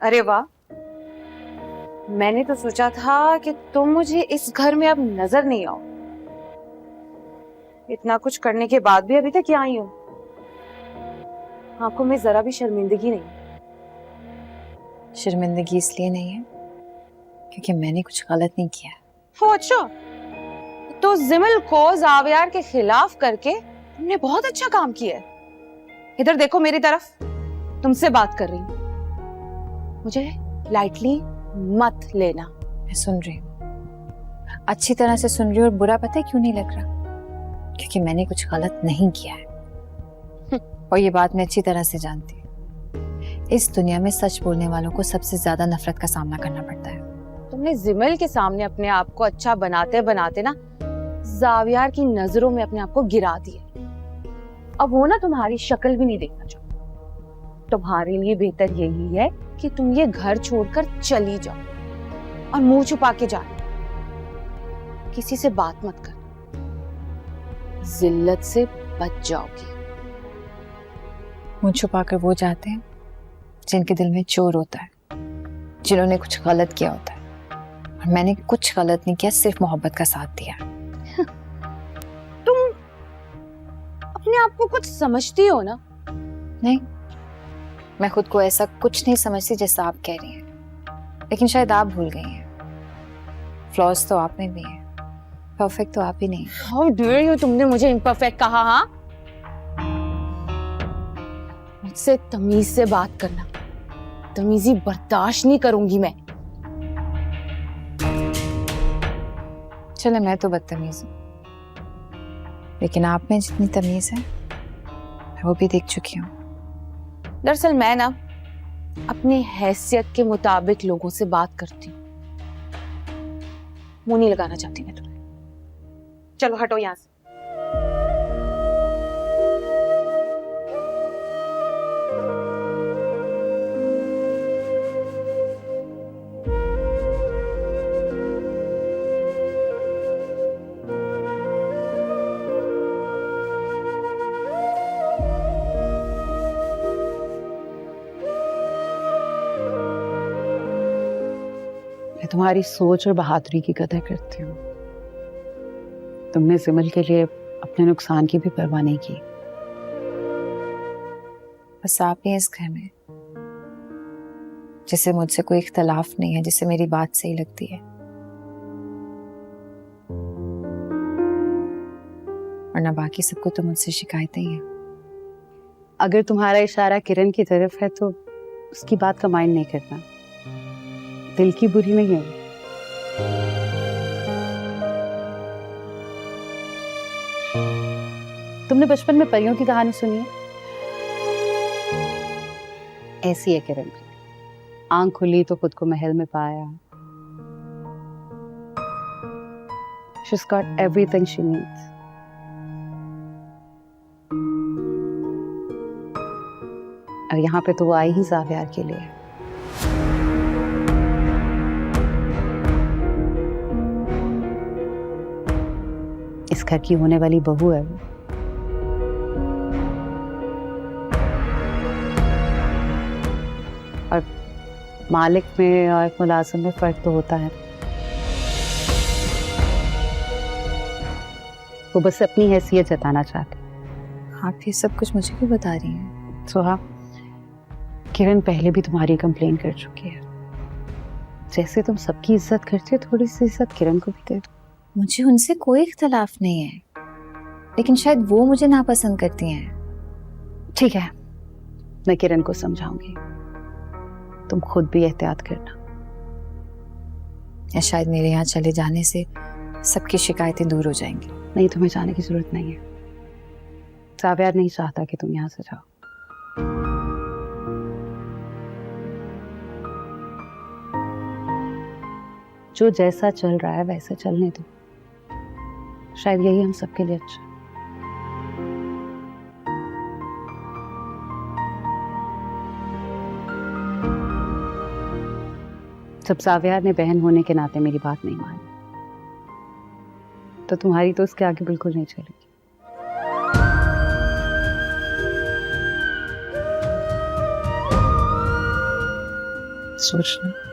अरे वाह, मैंने तो सोचा था कि तुम मुझे इस घर में अब नजर नहीं आओ। इतना कुछ करने के बाद भी अभी तक यहाँ आई हो। आंखों में जरा भी शर्मिंदगी नहीं। शर्मिंदगी इसलिए नहीं है क्योंकि मैंने कुछ गलत नहीं किया। हो अच्छा, तो जिमिल को जावियार के खिलाफ करके तुमने बहुत अच्छा काम किया है। इधर देखो मेरी तरफ, तुमसे बात कर रही हूँ, मुझे लाइटली मत लेना। मैं सुन रही हूँ, अच्छी तरह से सुन रही हूँ। और बुरा पता है क्यों नहीं लग रहा? क्योंकि मैंने कुछ गलत नहीं किया है। और ये बात मैं अच्छी तरह से जानती हूँ। इस दुनिया में सच बोलने वालों को सबसे ज्यादा नफरत का सामना करना पड़ता है। तुमने जिमिल के सामने अपने आप को अच्छा बनाते बनाते ना जावियार की नजरों में अपने आप को गिरा दिया। अब वो ना तुम्हारी शक्ल भी नहीं देखना चाहता। तुम्हारे लिए बेहतर यही है कि तुम ये घर छोड़कर चली जाओ और मुंह छुपा के जाना, किसी से बात मत कर, जिल्लत से बच जाओगी। मुंह छुपाकर वो जाते हैं जिनके दिल में चोर होता है, जिन्होंने कुछ गलत किया होता है। और मैंने कुछ गलत नहीं किया, सिर्फ मोहब्बत का साथ दिया। तुम अपने आप को कुछ समझती हो ना? नहीं, मैं खुद को ऐसा कुछ नहीं समझती जैसा आप कह रही हैं। लेकिन शायद आप भूल गई हैं, फ्लॉज तो आप में भी हैं, परफेक्ट तो आप ही नहीं। हाउ डेयर यू, तुमने मुझे इम्परफेक्ट कहा? हाँ, मुझसे तमीज से बात करना, तमीजी बर्दाश्त नहीं करूंगी मैं। चले, मैं तो बदतमीज हूँ, लेकिन आप में जितनी तमीज है मैं वो भी देख चुकी हूँ। दरअसल मैं ना अपनी हैसियत के मुताबिक लोगों से बात करती हूँ। मुंह नहीं लगाना चाहती मैं तुम्हें। चलो हटो यहाँ से। मैं तुम्हारी सोच और बहादुरी की कदर करती हूँ। तुमने जिमिल के लिए अपने नुकसान की भी परवाह नहीं की। बस आप ही हैं इस घर में जिसे मुझसे कोई इख्तलाफ नहीं है, जिसे मेरी बात सही लगती है। वरना बाकी सबको तो मुझसे शिकायतें ही हैं। अगर तुम्हारा इशारा किरण की तरफ है तो उसकी बात का माइंड नहीं करना। दिल की बुरी नहीं है। तुमने बचपन में परियों की कहानी सुनी है? ऐसी है किरण, आंख खुली तो खुद को महल में पाया। She's got everything she needs. और यहाँ पे तो वो आई ही जावियार के लिए। इस घर की होने वाली बहू है वो। और मालिक में और मुलाजिम में फर्क तो होता है। वो बस अपनी हैसियत जताना चाहते। आप ये सब कुछ मुझे भी बता रही हैं? सुहा, किरण पहले भी तुम्हारी कंप्लेन कर चुकी है। जैसे तुम सबकी इज्जत करती हो, थोड़ी सी इज्जत किरण को भी दे दो। मुझे उनसे कोई इख्तलाफ नहीं है, लेकिन शायद वो मुझे नापसंद करती हैं। ठीक है, मैं किरण को समझाऊंगी। तुम खुद भी एहतियात करना। या शायद मेरे यहाँ चले जाने से सबकी शिकायतें दूर हो जाएंगी। नहीं, तुम्हें जाने की जरूरत नहीं है। जावियार नहीं चाहता कि तुम यहाँ से जाओ। जो जैसा चल रहा है वैसे चलने दो। शायद यही हम सबके लिए अच्छा है। जब जावियार ने बहन होने के नाते मेरी बात नहीं मानी, तो तुम्हारी तो उसके आगे बिल्कुल नहीं चलेगी। सोचना।